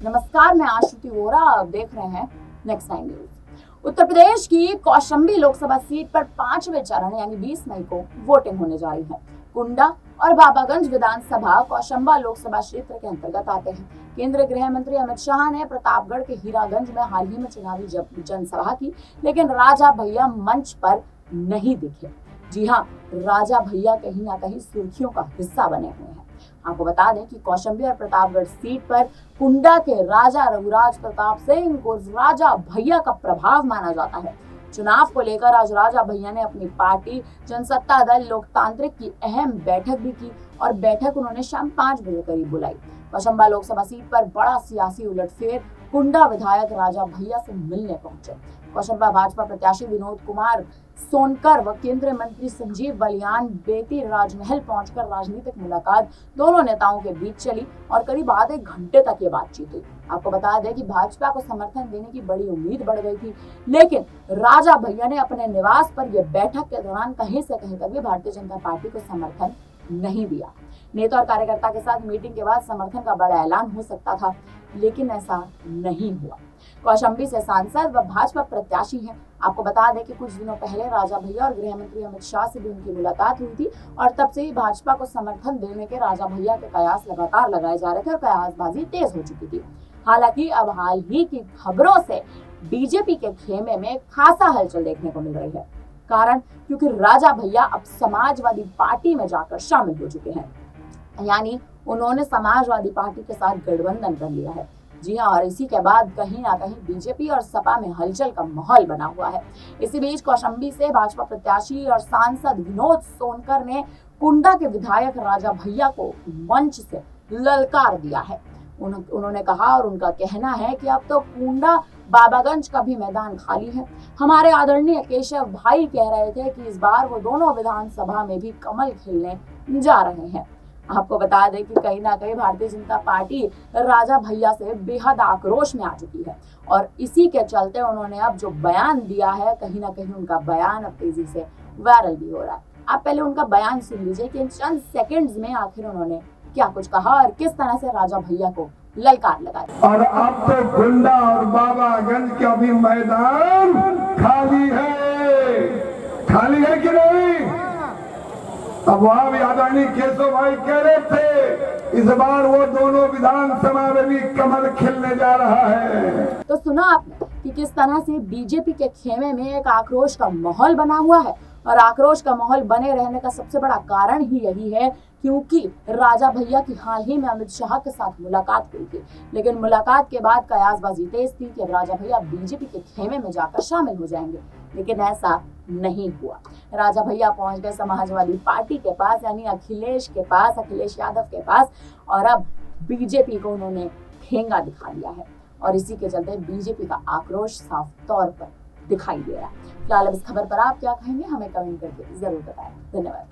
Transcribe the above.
नमस्कार, मैं आश्रुति वोरा। आप देख रहे हैं नेक्स्ट 9 न्यूज। उत्तर प्रदेश की कौशाम्बी लोकसभा सीट पर 5वें चरण यानी 20 मई को वोटिंग होने जा रही है। कुंडा और बाबागंज विधानसभा कौशंबा लोकसभा क्षेत्र के अंतर्गत आते हैं। केंद्रीय गृह मंत्री अमित शाह ने प्रतापगढ़ के हीरागंज में हाल ही में चुनावी जनसभा की, लेकिन राजा भैया मंच पर नहीं दिखे। जी हाँ, राजा भैया कहीं ना कहीं सुर्खियों का हिस्सा बने हुए हैं। आपको बता दें कि कौशाम्बी और प्रतापगढ़ सीट पर कुंडा के राजा रघुराज प्रताप सिंह को राजा भैया का प्रभाव माना जाता है। चुनाव को लेकर आज राजा भैया ने अपनी पार्टी जनसत्ता दल लोकतांत्रिक की अहम बैठक भी की और बैठक उन्होंने शाम 5 बजे करीब बुलाई। कौशंबा लोकसभा सीट पर बड़ा सियासी उलटफेर, कुंडा विधायक राजा भैया से मिलने पहुंचे। कौशंबा भाजपा प्रत्याशी विनोद कुमार सोनकर व केंद्रीय मंत्री संजीव बलियान बेती राजमहल पहुंचकर राजनीतिक मुलाकात दोनों नेताओं के बीच चली और करीब आधे घंटे तक ये बातचीत हुई। आपको बता दें कि भाजपा को समर्थन देने की बड़ी उम्मीद बढ़ गई थी, लेकिन राजा भैया ने अपने निवास पर यह बैठक के दौरान कहीं से कहीं तक भी भारतीय जनता पार्टी को समर्थन नहीं दिया। नेता और कार्यकर्ता के साथ मीटिंग के बाद समर्थन का बड़ा ऐलान हो सकता था, लेकिन ऐसा नहीं हुआ। कौशाम्बी से सांसद व भाजपा प्रत्याशी हैं। आपको बता दें कि कुछ दिनों पहले राजा भैया और गृह मंत्री अमित शाह से भी उनकी मुलाकात हुई थी और तब से ही भाजपा को समर्थन देने के राजा भैया के कयास लगातार लगाए जा रहे थे और कयासबाजी तेज हो चुकी थी। हालांकि अब हाल ही की खबरों से बीजेपी के खेमे में खासा हलचल देखने को मिल रही है। कारण क्योंकि राजा भैया अब समाजवादी पार्टी में जाकर शामिल हो चुके हैं, यानी उन्होंने समाजवादी पार्टी के साथ गठबंधन कर लिया है। जी हाँ, और इसी के बाद कहीं ना कहीं बीजेपी और सपा में हलचल का माहौल बना हुआ है। इसी बीच कौशाम्बी से भाजपा प्रत्याशी और सांसद विनोद सोनकर ने कुंडा के विधायक राजा भैया को मंच से ललकार दिया है। उन्होंने कहा और उनका कहना है कि अब तो कुंडा बाबागंज का भी मैदान खाली है। हमारे आदरणीय केशव भाई कह रहे थे कि इस बार वो दोनों विधानसभा में भी कमल खेलने जा रहे हैं। आपको बता दें कि कहीं ना कहीं भारतीय जनता पार्टी राजा भैया से बेहद आक्रोश में आ चुकी है और इसी के चलते उन्होंने अब जो बयान दिया है, कहीं ना कहीं उनका बयान अब तेजी से वायरल भी हो रहा है। आप पहले उनका बयान सुन लीजिए कि इन चंद सेकंड्स में आखिर उन्होंने क्या कुछ कहा और किस तरह से राजा भैया को ललकार लगाया। और अब तो कुंडा और बाबागंज का भी मैदान खाली है कि नहीं? अब वहां भी आदरणीय केशव भाई कह रहे थे इस बार वो दोनों विधानसभा में भी कमल खिलने जा रहा है। तो सुना आपने कि किस तरह से बीजेपी के खेमे में एक आक्रोश का माहौल बना हुआ है और आक्रोश का माहौल बने रहने का सबसे बड़ा कारण ही यही है क्योंकि राजा भैया की हाल ही में अमित शाह के साथ मुलाकात हुई थी, लेकिन मुलाकात के बाद कयासबाजी तेज थी कि राजा भैया बीजेपी के खेमे में जाकर शामिल हो जाएंगे, लेकिन ऐसा नहीं हुआ। राजा भैया पहुंच गए समाजवादी पार्टी के पास, यानी अखिलेश यादव के पास, और अब बीजेपी को उन्होंने ठेंगा दिखा दिया है और इसी के चलते बीजेपी का आक्रोश साफ तौर पर दिखाई दे रहा है। फिलहाल इस खबर पर आप क्या कहेंगे, हमें कमेंट करके जरूर बताएं। धन्यवाद।